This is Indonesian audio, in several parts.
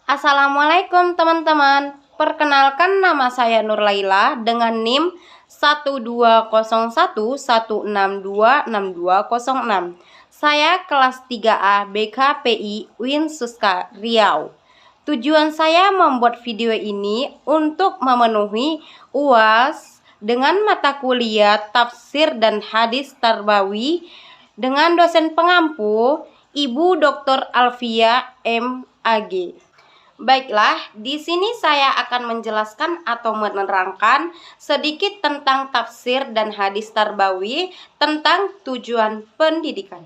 Assalamualaikum teman-teman. Perkenalkan, nama saya Nur Laila dengan NIM 1201162626206. Saya kelas 3A BKPI UIN Suska Riau. Tujuan saya membuat video ini untuk memenuhi UAS dengan mata kuliah tafsir dan hadis tarbawi dengan dosen pengampu Ibu Dr. Alfia M.Ag. Baiklah, di sini saya akan menjelaskan atau menerangkan sedikit tentang tafsir dan hadis tarbawi tentang tujuan pendidikan.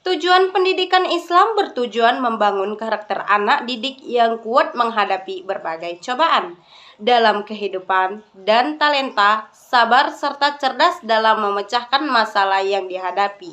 Tujuan pendidikan Islam bertujuan membangun karakter anak didik yang kuat menghadapi berbagai cobaan dalam kehidupan dan talenta, sabar serta cerdas dalam memecahkan masalah yang dihadapi.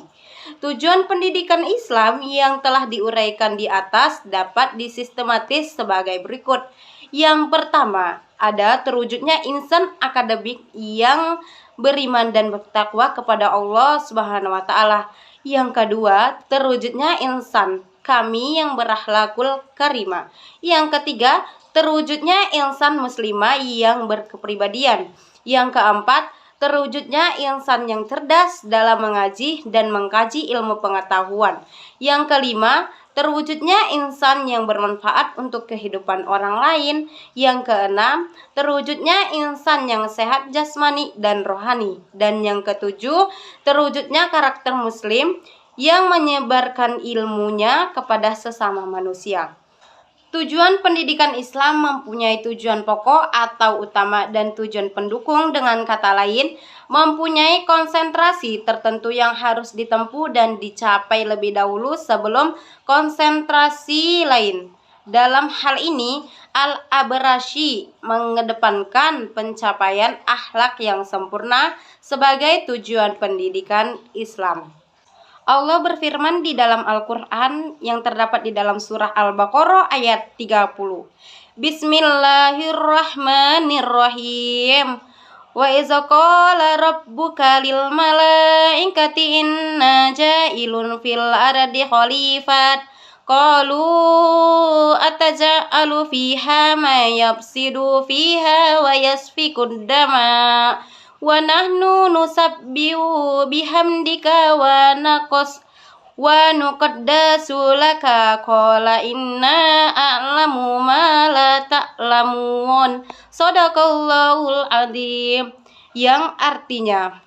Tujuan pendidikan Islam yang telah diuraikan di atas dapat disistematis sebagai berikut. Yang pertama, ada terwujudnya insan akademik yang beriman dan bertakwa kepada Allah Subhanahu wa taala. Yang kedua, terwujudnya insan kami yang berakhlakul karimah. Yang ketiga, terwujudnya insan muslimah yang berkepribadian. Yang keempat, terwujudnya insan yang cerdas dalam mengaji dan mengkaji ilmu pengetahuan. Yang kelima, terwujudnya insan yang bermanfaat untuk kehidupan orang lain. Yang keenam, terwujudnya insan yang sehat jasmani dan rohani. Dan yang ketujuh, terwujudnya karakter muslim yang menyebarkan ilmunya kepada sesama manusia. Tujuan pendidikan Islam mempunyai tujuan pokok atau utama dan tujuan pendukung, dengan kata lain, mempunyai konsentrasi tertentu yang harus ditempuh dan dicapai lebih dahulu sebelum konsentrasi lain. Dalam hal ini, Al-Abrashi mengedepankan pencapaian akhlak yang sempurna sebagai tujuan pendidikan Islam. Allah berfirman di dalam Al-Quran yang terdapat di dalam surah Al-Baqarah ayat 30. Bismillahirrahmanirrahim. Wa iza qala rabbuka lil malaikati inna ja'ilun fil ardi khalifat. Qalu ataja'alu fiha ma yafsidu fiha wa yasfikud dama. Wa nahnu nusabbihu bihamdika wa nuqaddasu laka qala inna a'lamu ma la ta'lamun. Shadaqallahul adzim. Yang artinya,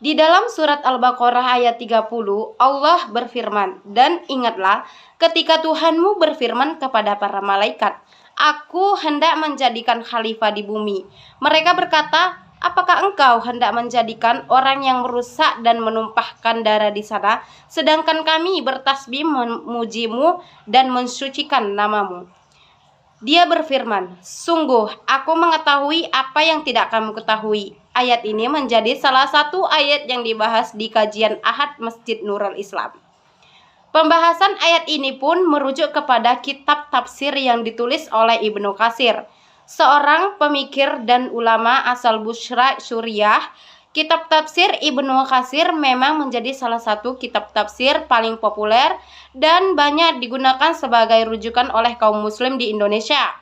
di dalam surat Al-Baqarah ayat 30, Allah berfirman, dan ingatlah ketika Tuhanmu berfirman kepada para malaikat, Aku hendak menjadikan khalifah di bumi. Mereka berkata, apakah engkau hendak menjadikan orang yang merusak dan menumpahkan darah di sana, sedangkan kami bertasbih memujimu dan mensucikan namamu? Dia berfirman, sungguh aku mengetahui apa yang tidak kamu ketahui. Ayat ini menjadi salah satu ayat yang dibahas di kajian Ahad Masjid Nurul Islam. Pembahasan ayat ini pun merujuk kepada kitab tafsir yang ditulis oleh Ibnu Katsir, seorang pemikir dan ulama asal Busra, Suriah. Kitab tafsir Ibnu Katsir memang menjadi salah satu kitab tafsir paling populer dan banyak digunakan sebagai rujukan oleh kaum muslim di Indonesia.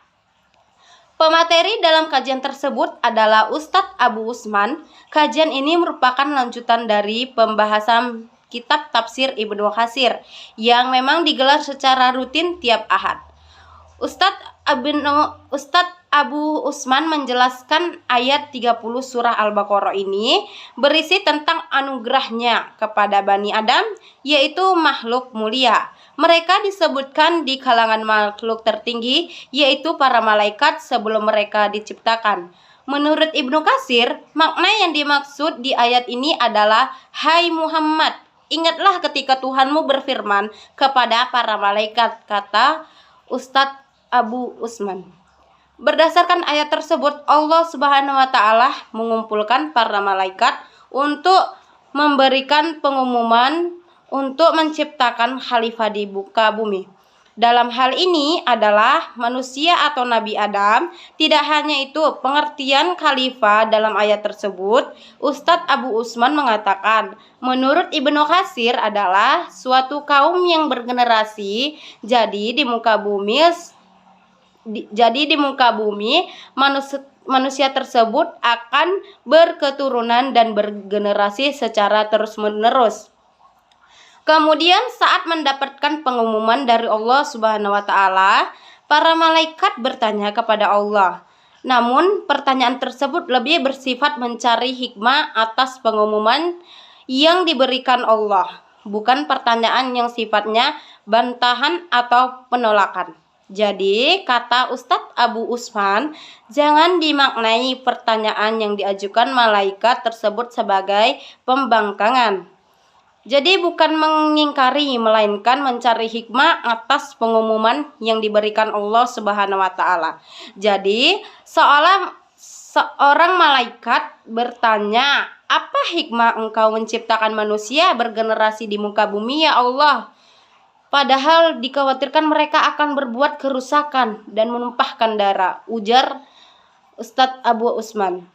Pemateri dalam kajian tersebut adalah Ustadz Abu Usman. Kajian ini merupakan lanjutan dari pembahasan kitab tafsir Ibnu Katsir yang memang digelar secara rutin tiap Ahad. Ustadz Abu Usman menjelaskan ayat 30 surah Al-Baqarah ini berisi tentang anugerahnya kepada Bani Adam, yaitu makhluk mulia. Mereka disebutkan di kalangan makhluk tertinggi, yaitu para malaikat sebelum mereka diciptakan. Menurut Ibnu Katsir, makna yang dimaksud di ayat ini adalah, Hai Muhammad, ingatlah ketika Tuhanmu berfirman kepada para malaikat, kata Ustadz Abu Usman. Berdasarkan ayat tersebut, Allah Subhanahu wa taala mengumpulkan para malaikat untuk memberikan pengumuman untuk menciptakan khalifah di muka bumi. Dalam hal ini adalah manusia atau Nabi Adam. Tidak hanya itu, pengertian khalifah dalam ayat tersebut, Ustadz Abu Usman mengatakan, menurut Ibnu Katsir adalah suatu kaum yang bergenerasi, jadi di muka bumi Jadi di muka bumi manusia tersebut akan berketurunan dan bergenerasi secara terus-menerus. Kemudian saat mendapatkan pengumuman dari Allah Subhanahu wa taala, para malaikat bertanya kepada Allah. Namun pertanyaan tersebut lebih bersifat mencari hikmah atas pengumuman yang diberikan Allah, bukan pertanyaan yang sifatnya bantahan atau penolakan. Jadi, kata Ustadz Abu Usman, jangan dimaknai pertanyaan yang diajukan malaikat tersebut sebagai pembangkangan. Jadi bukan mengingkari, melainkan mencari hikmah atas pengumuman yang diberikan Allah Subhanahu wa taala. Jadi, seorang malaikat bertanya, "Apa hikmah Engkau menciptakan manusia bergenerasi di muka bumi, ya Allah? Padahal dikhawatirkan mereka akan berbuat kerusakan dan menumpahkan darah," ujar Ustadz Abu Usman.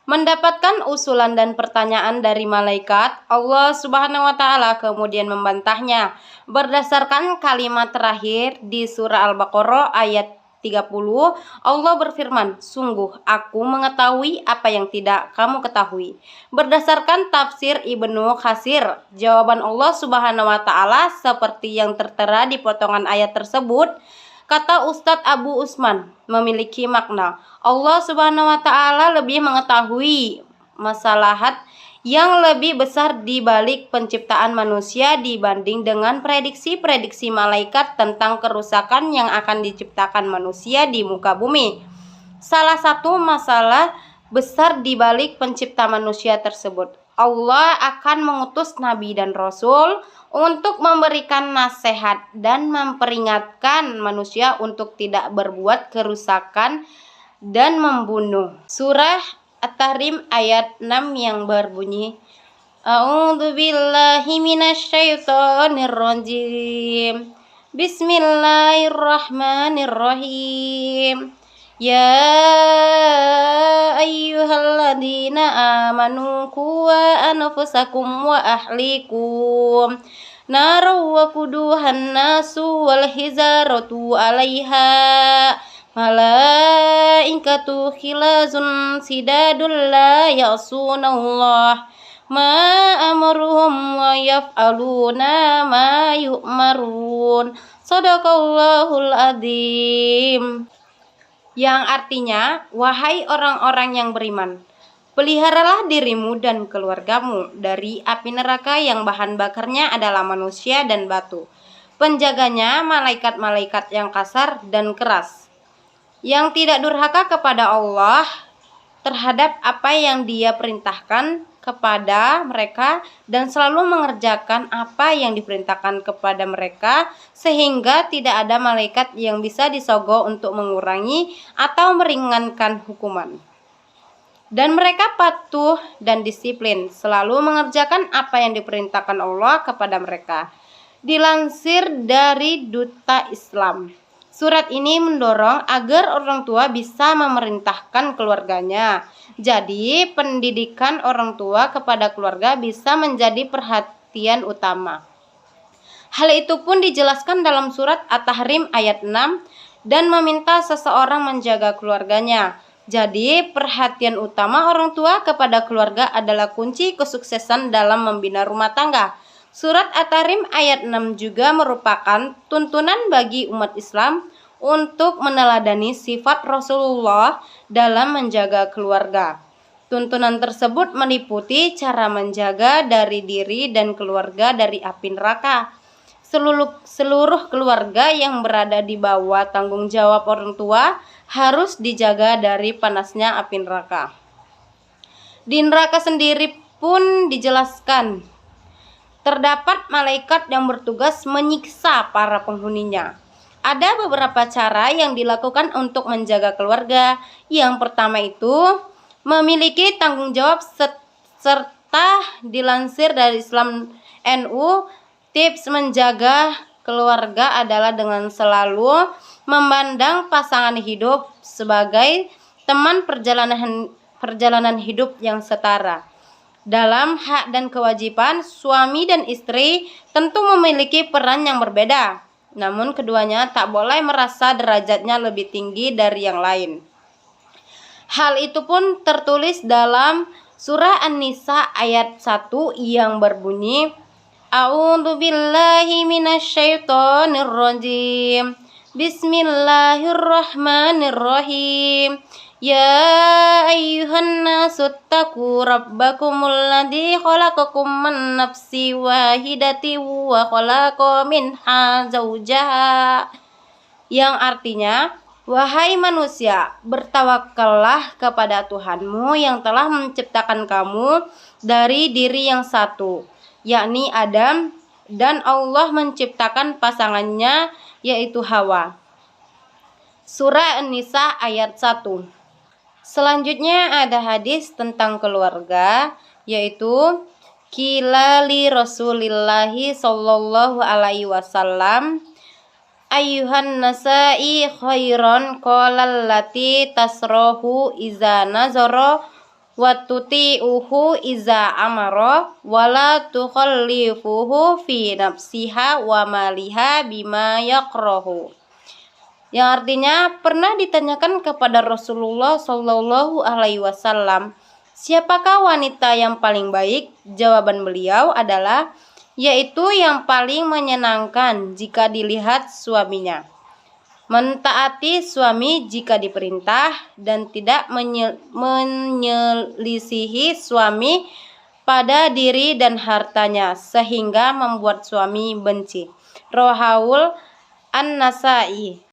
Mendapatkan usulan dan pertanyaan dari malaikat, Allah Subhanahu wa taala kemudian membantahnya berdasarkan kalimat terakhir di surah Al-Baqarah ayat 30. Allah berfirman, "Sungguh aku mengetahui apa yang tidak kamu ketahui." Berdasarkan tafsir Ibnu Katsir, jawaban Allah Subhanahu wa taala seperti yang tertera di potongan ayat tersebut, kata Ustadz Abu Usman, memiliki makna. Allah Subhanahu wa taala lebih mengetahui masalahat yang lebih besar di balik penciptaan manusia dibanding dengan prediksi-prediksi malaikat tentang kerusakan yang akan diciptakan manusia di muka bumi. Salah satu masalah besar di balik pencipta manusia tersebut, Allah akan mengutus nabi dan rasul untuk memberikan nasihat dan memperingatkan manusia untuk tidak berbuat kerusakan dan membunuh. Surah At-Tahrim ayat 6 yang berbunyi, A'udzubillahi minasyaitonir rajim. Bismillahirrahmanirrahim. Ya ayyuhalladzina amanu qu anfusakum wa ahlikum naran wa quduhan nasu wal hizaratu 'alaiha malaikatu khilazun sidadul la ya'sunallah ma amruhum wa yaf'aluna ma yu'marun. Shadaqallahul adzim. Yang artinya, wahai orang-orang yang beriman, peliharalah dirimu dan keluargamu dari api neraka yang bahan bakarnya adalah manusia dan batu. Penjaganya malaikat-malaikat yang kasar dan keras, yang tidak durhaka kepada Allah terhadap apa yang Dia perintahkan kepada mereka dan selalu mengerjakan apa yang diperintahkan kepada mereka, sehingga tidak ada malaikat yang bisa disogok untuk mengurangi atau meringankan hukuman. Dan mereka patuh dan disiplin, selalu mengerjakan apa yang diperintahkan Allah kepada mereka. Dilansir dari Duta Islam, surat ini mendorong agar orang tua bisa memerintahkan keluarganya. Jadi, pendidikan orang tua kepada keluarga bisa menjadi perhatian utama. Hal itu pun dijelaskan dalam surat At-Tahrim ayat 6 dan meminta seseorang menjaga keluarganya. Jadi, perhatian utama orang tua kepada keluarga adalah kunci kesuksesan dalam membina rumah tangga. Surat At-Tahrim ayat 6 juga merupakan tuntunan bagi umat Islam untuk meneladani sifat Rasulullah dalam menjaga keluarga. Tuntunan tersebut meliputi cara menjaga dari diri dan keluarga dari api neraka. Seluruh keluarga yang berada di bawah tanggung jawab orang tua harus dijaga dari panasnya api neraka. Di neraka sendiri pun dijelaskan, terdapat malaikat yang bertugas menyiksa para penghuninya. Ada beberapa cara yang dilakukan untuk menjaga keluarga. Yang pertama itu memiliki tanggung jawab serta dilansir dari Islam NU, tips menjaga keluarga adalah dengan selalu memandang pasangan hidup sebagai teman perjalanan hidup yang setara. Dalam hak dan kewajiban, suami dan istri tentu memiliki peran yang berbeda. Namun keduanya tak boleh merasa derajatnya lebih tinggi dari yang lain. Hal itu pun tertulis dalam surah An-Nisa ayat 1 yang berbunyi, A'udzu billahi minasyaitonir rajim. Bismillahirrahmanirrahim. Ya ayyuhan nasu taqu rabbakumul ladzi khalaqakum min nafsin wahidatin wa khalaqa minha zawjaha. Yang artinya, wahai manusia, bertawakallah kepada Tuhanmu yang telah menciptakan kamu dari diri yang satu, yakni Adam, dan Allah menciptakan pasangannya yaitu Hawa. Surah An-Nisa ayat 1. Selanjutnya ada hadis tentang keluarga, yaitu qila li Rasulillahi sallallahu alaihi wasallam, ayyuhan nasa'i khairan qala allati tasrahu iza nazara wa tuti'uhu iza amara wa la tukhallifuhu fi nafsiha wa maliha bima yakrahu. Yang artinya, pernah ditanyakan kepada Rasulullah Shallallahu Alaihi Wasallam, siapakah wanita yang paling baik? Jawaban beliau adalah, yaitu yang paling menyenangkan jika dilihat suaminya, mentaati suami jika diperintah, dan tidak menyelisihi suami pada diri dan hartanya sehingga membuat suami benci. Rawahul An-Nasa'i.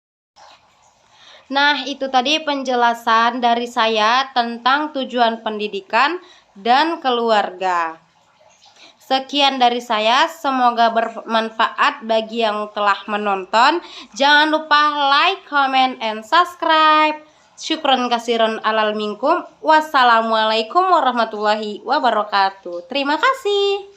Nah, itu tadi penjelasan dari saya tentang tujuan pendidikan dan keluarga. Sekian dari saya, semoga bermanfaat bagi yang telah menonton. Jangan lupa like, comment, and subscribe. Syukron kasiron alal minkum. Wassalamualaikum warahmatullahi wabarakatuh. Terima kasih.